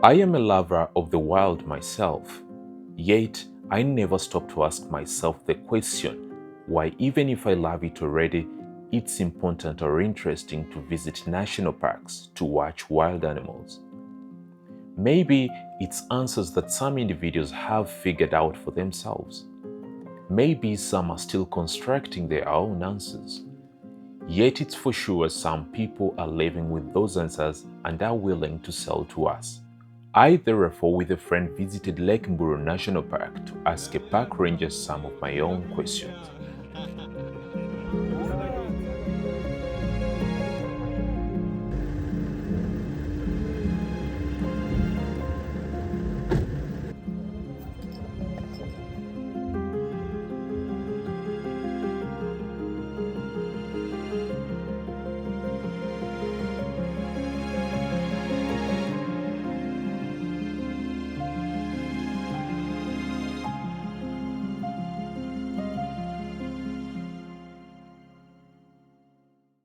I am a lover of the wild myself, yet I never stop to ask myself the question why, even if I love it already, it's important or interesting to visit national parks to watch wild animals. Maybe it's answers that some individuals have figured out for themselves. Maybe some are still constructing their own answers. Yet it's for sure some people are living with those answers and are willing to sell to us. I therefore with a friend visited Lake Mburo National Park to ask a park ranger some of my own questions.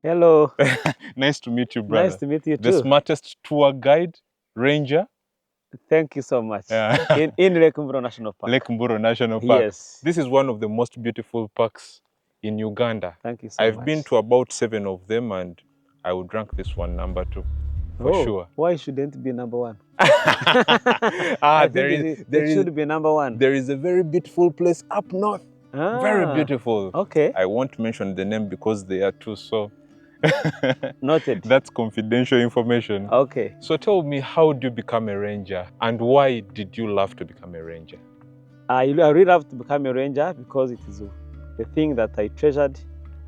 Hello. Nice to meet you, brother. Nice to meet you The too. smartest tour guide, ranger. Thank you so much. Yeah. In Lake Mburo National Park. Lake Mburo National Park. Yes. This is one of the most beautiful parks in Uganda. Thank you so I've much. been to about 7 of them, and I would rank this one number 2 for sure. Why shouldn't it be number 1? There should be number 1. There is a very beautiful place up north. Very beautiful. Okay. I won't mention the name because they are too so. Noted. That's confidential information. Okay. So tell me, how do you become a ranger, and why did you love to become a ranger? I really love to become a ranger because it is the thing that I treasured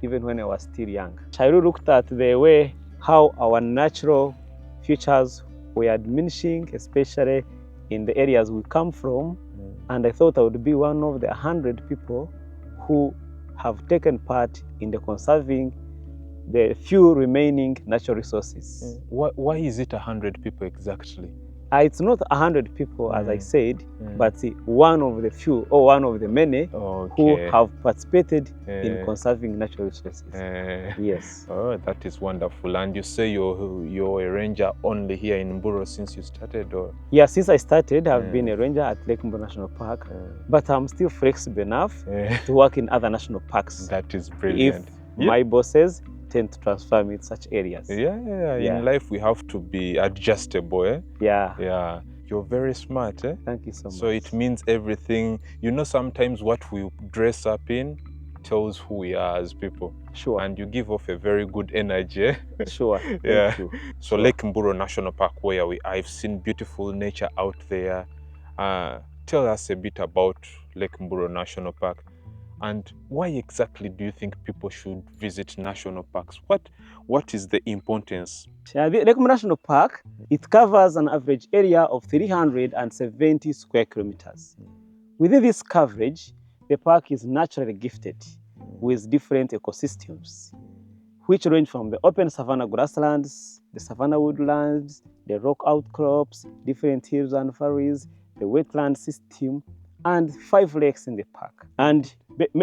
even when I was still young. I really looked at the way how our natural features were diminishing, especially in the areas we come from, and I thought I would be one of the 100 people who have taken part in the conserving the few remaining natural resources. Why is it 100 people exactly? It's not 100 people, as I said, but one of the few or one of the many who have participated in conserving natural resources. Yes. Oh, that is wonderful. And you say you're a ranger only here in Mburo since you started, or? Yeah, since I started, I've been a ranger at Lake Mburo National Park, but I'm still flexible enough to work in other national parks. That is brilliant. If my bosses tend to transfer me to such areas. Yeah. In life we have to be adjustable, eh? Yeah. You're very smart, eh? Thank you so much. So it means everything. You know, sometimes what we dress up in tells who we are as people. Sure. And you give off a very good energy, eh? Sure. Yeah. Thank you. So Lake Mburo National Park, where I've seen beautiful nature out there. Tell us a bit about Lake Mburo National Park. And why exactly do you think people should visit national parks? What is the importance? The Lake Mburo National Park, it covers an average area of 370 square kilometers. Within this coverage, the park is naturally gifted with different ecosystems, which range from the open savanna grasslands, the savanna woodlands, the rock outcrops, different hills and valleys, the wetland system, and 5 lakes in the park. And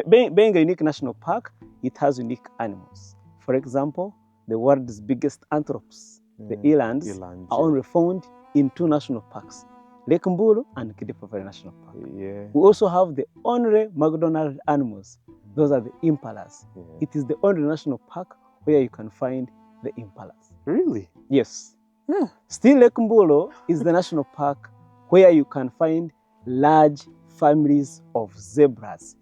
being a unique national park, it has unique animals. For example, the world's biggest antelopes, the elands, are only found in 2 national parks, Lake Mburo and Kidepo National Park. Yeah. We also have the only McDonald animals. Those are the impalas. Yeah. It is the only national park where you can find the impalas. Really? Yes. Yeah. Still, Lake Mburo is the national park where you can find large families of zebras.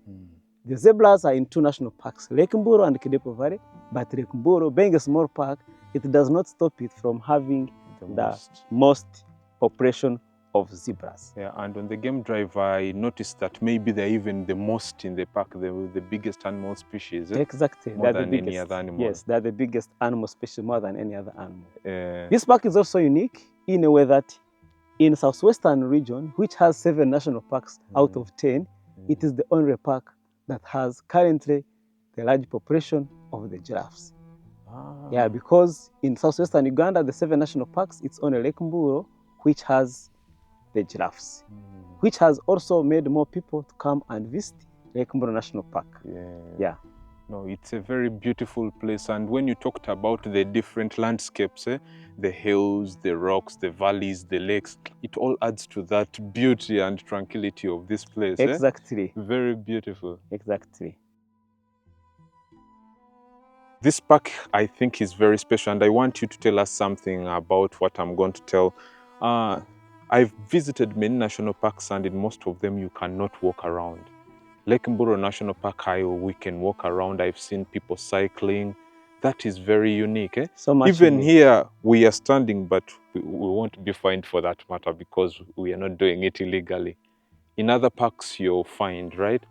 The zebras are in 2 national parks, Lake Mburo and Kidepo Valley, but Lake Mburo, being a small park, it does not stop it from having the most population of zebras. Yeah, and on the game drive, I noticed that maybe they're even the most in the park, the biggest animal species. Exactly. More than any other animal. Yes, they're the biggest animal species more than any other animal. This park is also unique in a way that in southwestern region, which has 7 national parks out of 10, it is the only park that has currently the large population of the giraffes. Yeah, because in southwestern Uganda, the 7 national parks, it's only Lake Mburo which has the giraffes, which has also made more people to come and visit Lake Mburo National Park. Yeah. No, it's a very beautiful place. And when you talked about the different landscapes, the hills, the rocks, the valleys, the lakes, it all adds to that beauty and tranquility of this place. Exactly. Very beautiful. Exactly. This park, I think, is very special, and I want you to tell us something about what I'm going to tell. I've visited many national parks, and in most of them, you cannot walk around. Lake Mburo National Park, we can walk around. I've seen people cycling. That is very unique. So much Even unique. here, we are standing, but we won't be fined for that matter because we are not doing it illegally. In other parks, you'll find, right?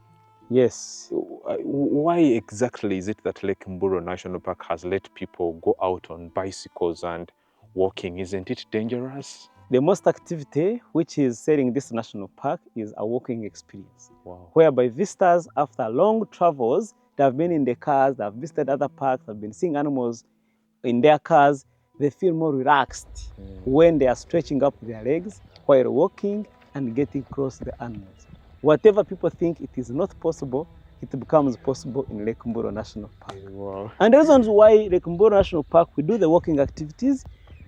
Yes. Why exactly is it that Lake Mburo National Park has let people go out on bicycles and walking? Isn't it dangerous? The most activity which is selling this national park is a walking experience. Wow. Whereby visitors, after long travels, they have been in the cars, they have visited other parks, have been seeing animals in their cars, they feel more relaxed when they are stretching up their legs while walking and getting close to the animals. Whatever people think it is not possible, it becomes possible in Lake Mburo National Park. Wow. And the reasons why Lake Mburo National Park we do the walking activities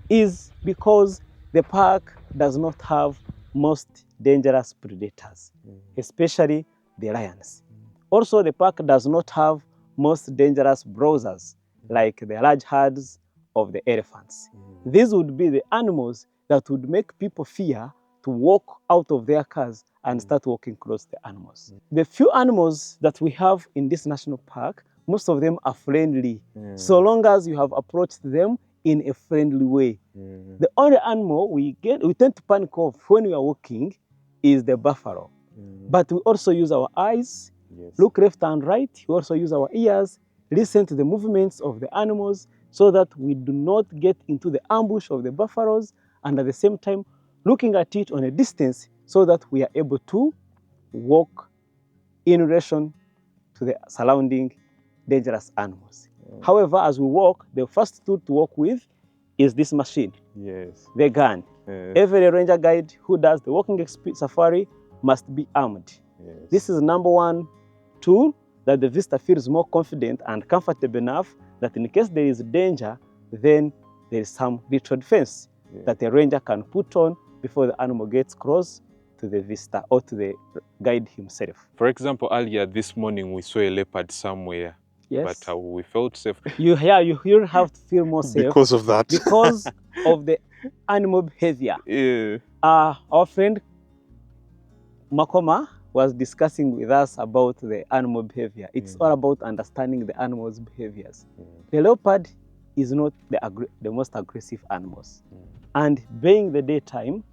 is because the park does not have most dangerous predators, especially the lions. Also, the park does not have most dangerous browsers, like the large herds of the elephants. These would be the animals that would make people fear to walk out of their cars and start walking close to the animals. The few animals that we have in this national park, most of them are friendly, so long as you have approached them in a friendly way. The only animal we tend to panic of when we are walking is the buffalo. But we also use our eyes, look left and right. We also use our ears, listen to the movements of the animals so that we do not get into the ambush of the buffaloes, and at the same time looking at it on a distance so that we are able to walk in relation to the surrounding dangerous animals. However, as we walk, the first tool to walk with is this machine, the gun. Every ranger guide who does the walking safari must be armed. This is number one tool that the visitor feels more confident and comfortable enough that in case there is danger, then there is some little defense that the ranger can put on before the animal gets close to the visitor or to the guide himself. For example, earlier this morning we saw a leopard somewhere, Yes. but we felt safe. You have to feel more safe Because of that. because of the animal behavior. Our friend Makoma was discussing with us about the animal behavior. It's all about understanding the animal's behaviors. The leopard is not the most aggressive animals. And being the daytime,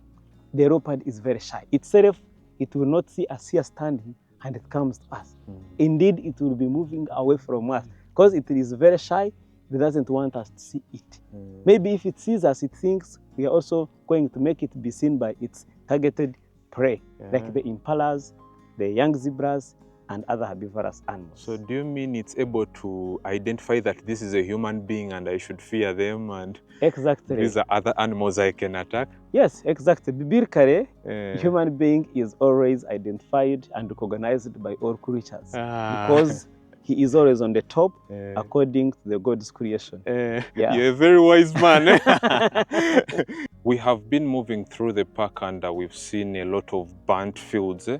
the leopard is very shy. Itself, it will not see us here standing and it comes to us. Indeed, it will be moving away from us because it is very shy. It doesn't want us to see it. Maybe if it sees us, it thinks we are also going to make it be seen by its targeted prey, like the impalas, the young zebras, and other herbivorous animals. So do you mean it's able to identify that this is a human being and I should fear them, and exactly, these are other animals I can attack? Yes, exactly. Bibirkare, human being is always identified and recognized by all creatures because he is always on the top according to the God's creation. You're a very wise man. We have been moving through the park and we've seen a lot of burnt fields.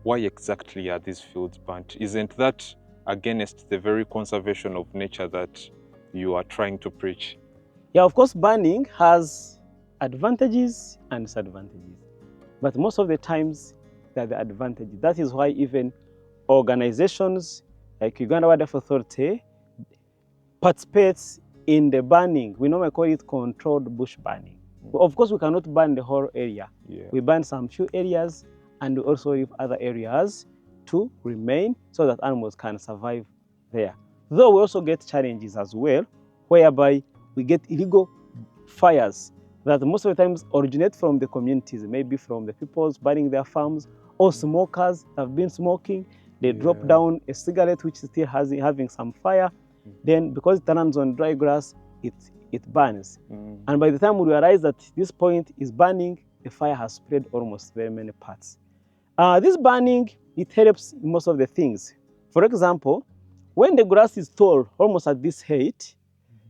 Why exactly are these fields burnt? Isn't that against the very conservation of nature that you are trying to preach? Yeah, of course, burning has advantages and disadvantages. But most of the times, they're the advantages. That is why even organizations like Uganda Wildlife Authority participates in the burning. We normally call it controlled bush burning. Of course, we cannot burn the whole area. We burn some few areas and we also leave other areas to remain so that animals can survive there. Though we also get challenges as well, whereby we get illegal fires that most of the times originate from the communities, maybe from the peoples burning their farms, or smokers have been smoking. They drop down a cigarette which still has having some fire. Then because it turns on dry grass, it burns. And by the time we realize that this point is burning, the fire has spread almost very many parts. This burning, it helps in most of the things. For example, When the grass is tall, almost at this height,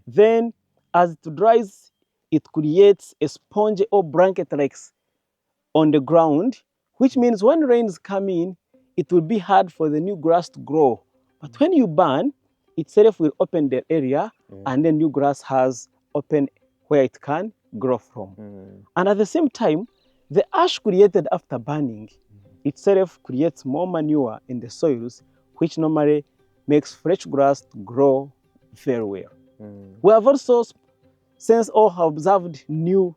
then as it dries, it creates a sponge or blanket like on the ground, which means when rains come in, it will be hard for the new grass to grow. But when you burn, itself will open the area, and then new grass has open where it can grow from. And at the same time, the ash created after burning itself creates more manure in the soils, which normally makes fresh grass to grow very well. We have also sensed or observed new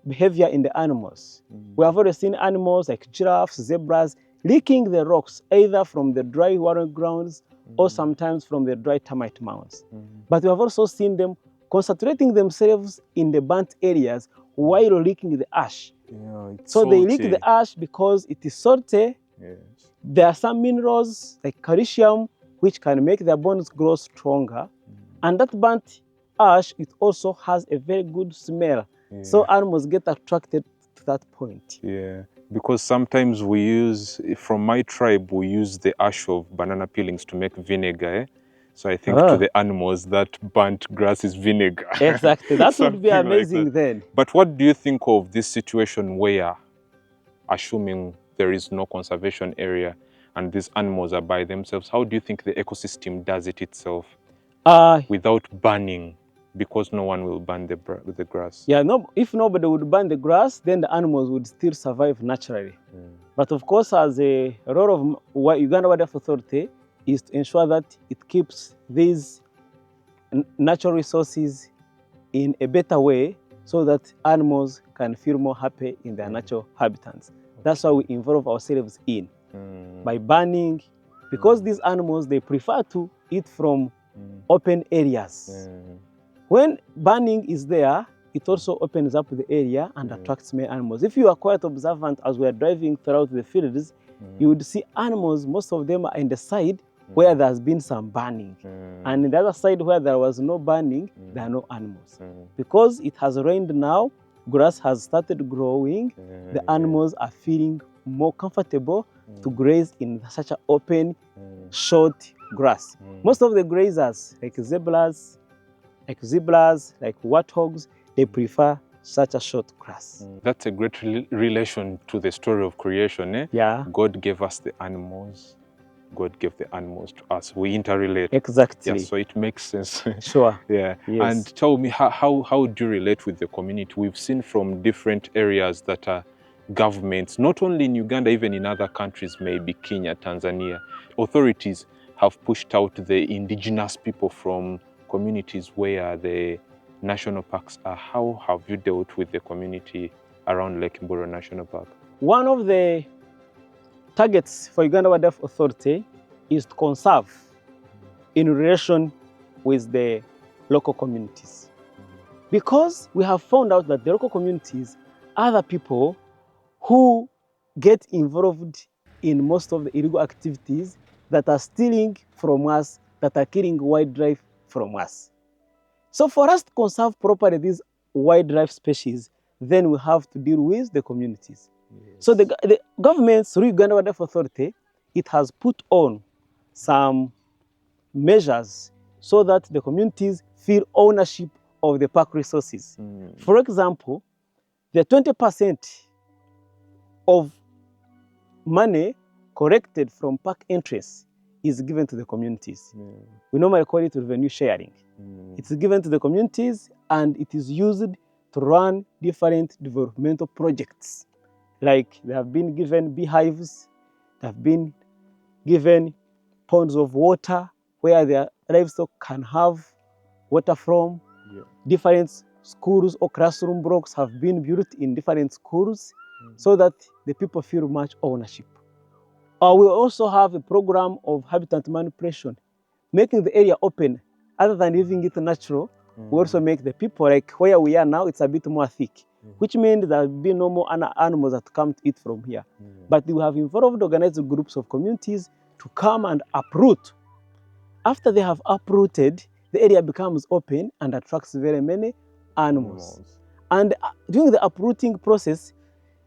behavior in the animals. We have already seen animals like giraffes, zebras, licking the rocks, either from the dry water grounds or sometimes from the dry termite mounds. But we have also seen them concentrating themselves in the burnt areas while licking the ash. So they lick the ash because it is salty. There are some minerals like calcium which can make their bones grow stronger. And that burnt ash, it also has a very good smell. So animals get attracted to that point. Yeah, because sometimes we use, from my tribe, we use the ash of banana peelings to make vinegar. So I think to the animals, that burnt grass is vinegar. Exactly, that would be amazing like then. But what do you think of this situation where, assuming there is no conservation area and these animals are by themselves, how do you think the ecosystem does it itself without burning? Because no one will burn the grass. Yeah, no, if nobody would burn the grass, then the animals would still survive naturally. But of course, as a role of Uganda Wildlife Authority is to ensure that it keeps these natural resources in a better way so that animals can feel more happy in their natural habitats. That's why we involve ourselves in by burning, because these animals, they prefer to eat from open areas. When burning is there, it also opens up the area and attracts many animals. If you are quite observant as we are driving throughout the fields, you would see animals, most of them are in the side where there has been some burning. And in the other side where there was no burning, there are no animals. Because it has rained now, grass has started growing, the animals are feeling more comfortable to graze in such an open, short grass. Most of the grazers, like zebras, like warthogs, they prefer such a short grass. That's a great relation to the story of creation. Yeah. God gave us the animals. God gave the animals to us. We interrelate. Exactly. Yeah, so it makes sense. Sure. Yeah. Yes. And tell me, how do you relate with the community? We've seen from different areas that governments, not only in Uganda, even in other countries, maybe Kenya, Tanzania, authorities have pushed out the indigenous people from communities where the national parks are. How have you dealt with the community around Lake Mburo National Park? One of the targets for Uganda Wildlife Authority is to conserve in relation with the local communities. Because we have found out that the local communities are the people who get involved in most of the illegal activities that are stealing from us, that are killing wildlife from us. So for us to conserve properly these wildlife species, then we have to deal with the communities. Yes. So the government, through Uganda Wildlife Authority, it has put on some measures so that the communities feel ownership of the park resources. For example, the 20% of money collected from park entrance is given to the communities. We normally call it revenue sharing. It's given to the communities and it is used to run different developmental projects. Like they have been given beehives, they have been given ponds of water where their livestock can have water from. Different schools or classroom blocks have been built in different schools so that the people feel much ownership. We also have a program of habitat manipulation, making the area open. Other than leaving it natural, we also make the people, like where we are now, it's a bit more thick, which means there will be no more animals that come to eat from here. But we have involved organized groups of communities to come and uproot. After they have uprooted, the area becomes open and attracts very many animals. And during the uprooting process,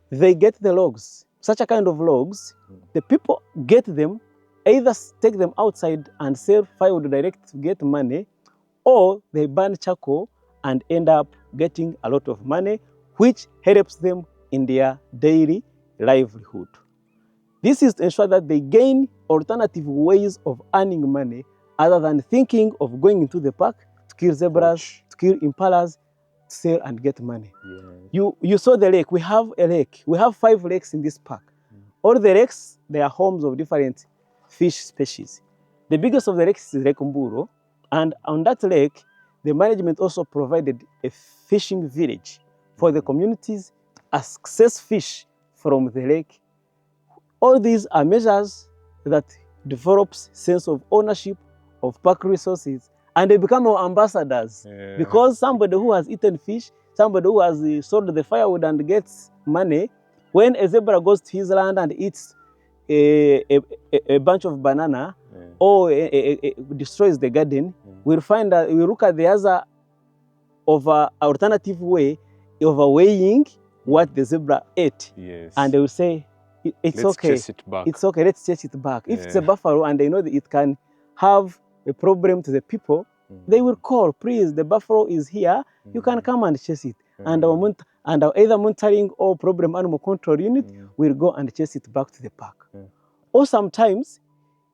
they get the logs. Such a kind of logs, the people get them either take them outside and sell firewood direct to get money, or they burn charcoal and end up getting a lot of money, which helps them in their daily livelihood. This is to ensure that they gain alternative ways of earning money other than thinking of going into the park to kill zebras, to kill impalas, to sell and get money. Yes. You saw the lake. We have a lake. We have 5 lakes in this park. All the lakes, they are homes of different fish species. The biggest of the lakes is Lake Mburo, and on that lake, the management also provided a fishing village for the communities to access fish from the lake. All these are measures that develops sense of ownership of park resources, and they become our ambassadors. Because somebody who has eaten fish, somebody who has sold the firewood and gets money, when a zebra goes to his land and eats a bunch of banana or destroys the garden, we'll find that we look at the other of alternative way of weighing what the zebra ate. Yes. And they will say, it's Let's okay. chase it back. It's okay, let's chase it back. If it's a buffalo and they know that it can have a problem to the people, they will call, please, the buffalo is here, you can come and chase it. And our either monitoring or problem animal control unit will go and chase it back to the park. Or sometimes,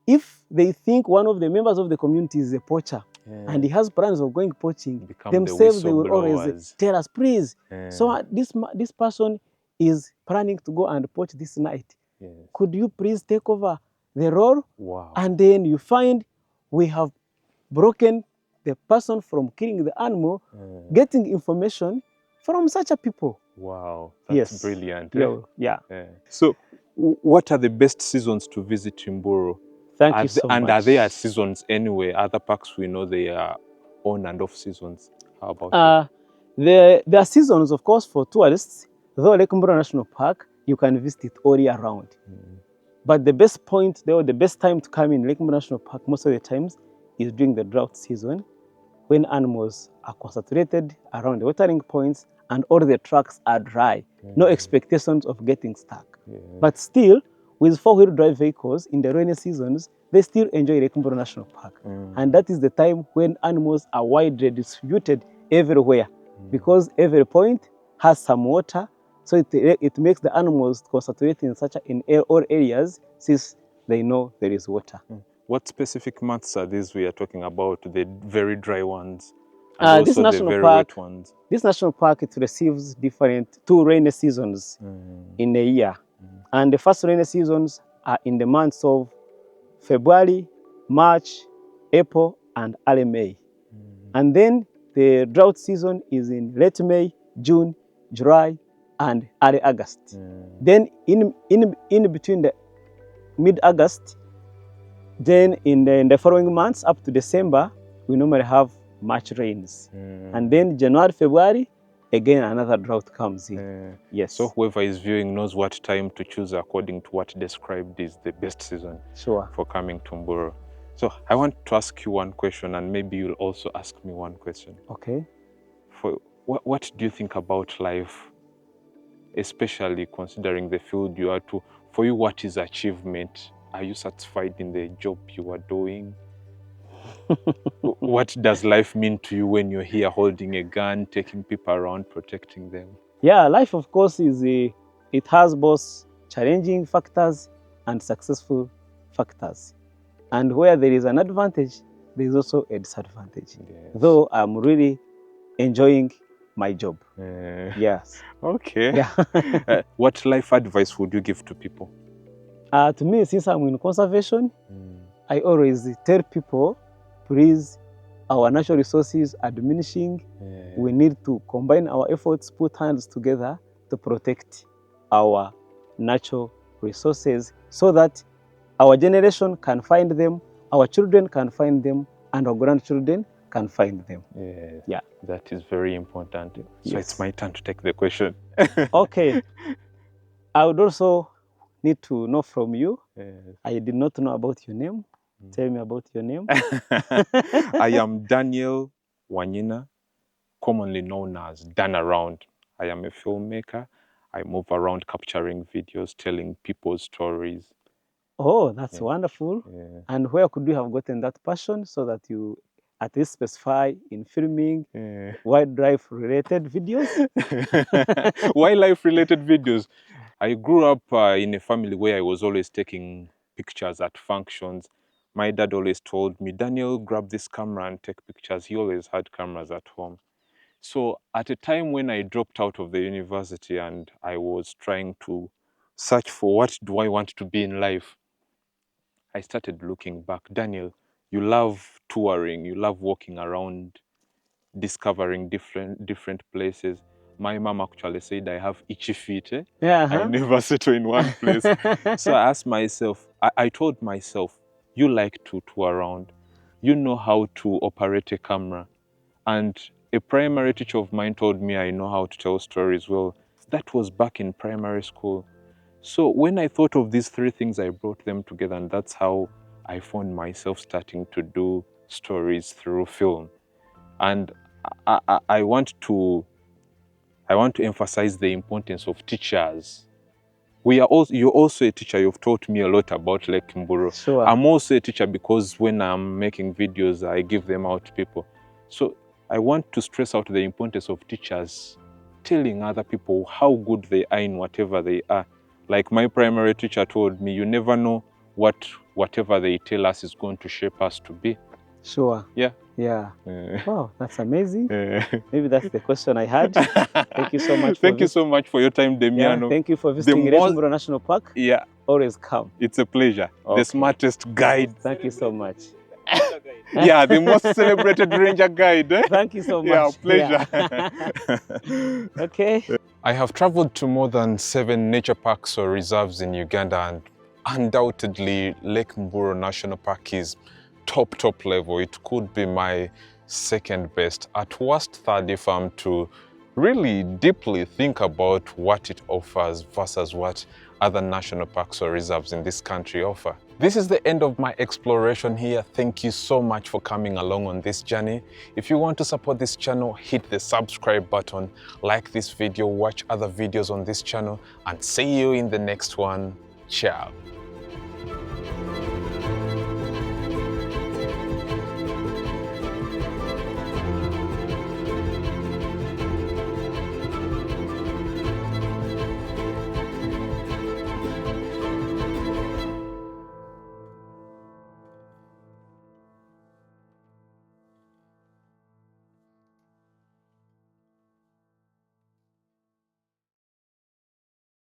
if they think one of the members of the community is a poacher, and he has plans of going poaching, themselves they will always tell us, please, so this person is planning to go and poach this night. Could you please take over the role? Wow. And then you find we have broken the person from killing the animal, getting information from such a people. Wow, that's brilliant. Yeah. So, what are the best seasons to visit Mburo? Thank you so much. And are there seasons anyway? Other parks we know they are on and off seasons. How about There are seasons, of course, for tourists. Though Lake Mburo National Park, you can visit it all year round. But the best point, or the best time to come in Lake Mburo National Park most of the times is during the drought season, when animals are concentrated around the watering points and all the tracks are dry. No expectations of getting stuck. But still, with 4-wheel drive vehicles in the rainy seasons, they still enjoy Lake Mburo National Park. And that is the time when animals are widely distributed everywhere, because every point has some water, so it makes the animals concentrate in all areas, since they know there is water. What specific months are these we are talking about? The very dry ones, and also the very wet ones. This national park, it receives 2 rainy seasons in a year. And the first rainy seasons are in the months of February, March, April, and early May. And then the drought season is in late May, June, July, and early August. Then in between the mid-August, then in the following months up to December, we normally have March rains. And then January, February, again another drought comes in. Yes. So whoever is viewing knows what time to choose according to what described is the best season for coming to Mburo. So I want to ask you one question, and maybe you'll also ask me one question. Okay. What do you think about life, especially considering the field you are to? For you, what is achievement? Are you satisfied in the job you are doing? What does life mean to you when you're here holding a gun, taking people around, protecting them? Yeah, life, of course, it has both challenging factors and successful factors. And where there is an advantage, there is also a disadvantage. Though I'm really enjoying my job. Yes. Okay. Yeah. What life advice would you give to people? To me, since I'm in conservation, I always tell people, please, our natural resources are diminishing. We need to combine our efforts, put hands together to protect our natural resources, so that our generation can find them, our children can find them, and our grandchildren can find them. Yeah. That is very important. So it's my turn to take the question. Okay. I would also need to know from you. I did not know about your name. Tell me about your name. I am Daniel Wanyina, commonly known as Dan Around. I am a filmmaker. I move around capturing videos, telling people's stories. Oh, that's Yeah. wonderful. Yeah. And where could you have gotten that passion so that you at least specify in filming Yeah. wildlife-related videos? Wildlife-related videos. I grew up in a family where I was always taking pictures at functions. My dad always told me, Daniel, grab this camera and take pictures. He always had cameras at home. So at a time when I dropped out of the university and I was trying to search for what do I want to be in life, I started looking back. Daniel, you love touring, you love walking around, discovering different places. My mom actually said I have itchy feet. Yeah. I never settle in one place. So I asked myself, I told myself, you like to tour around. You know how to operate a camera. And a primary teacher of mine told me I know how to tell stories well. That was back in primary school. So when I thought of these three things, I brought them together, and that's how I found myself starting to do stories through film. And I want to emphasize the importance of teachers. You're also a teacher. You've taught me a lot about Lake Mburo. Sure. I'm also a teacher because when I'm making videos, I give them out to people. So I want to stress out the importance of teachers telling other people how good they are in whatever they are. Like my primary teacher told me, you never know whatever they tell us is going to shape us to be. Sure. Yeah. Yeah. Wow, that's amazing. Yeah. Maybe that's the question I had. Thank you so much. Thank you so much for your time, Demiano. Yeah, thank you for visiting Mburo National Park. Yeah. Always come. It's a pleasure. Okay. The smartest guide. Thank you so much. Yeah, the most celebrated ranger guide. Thank you so much. Yeah, pleasure. Yeah. Okay. I have traveled to more than 7 nature parks or reserves in Uganda, and undoubtedly Lake Mburo National Park is top level. It could be my second best, at worst third if I'm to really deeply think about what it offers versus what other national parks or reserves in this country offer. This is the end of my exploration here. Thank you so much for coming along on this journey. If you want to support this channel, hit the subscribe button, like this video, watch other videos on this channel, and see you in the next one. Ciao.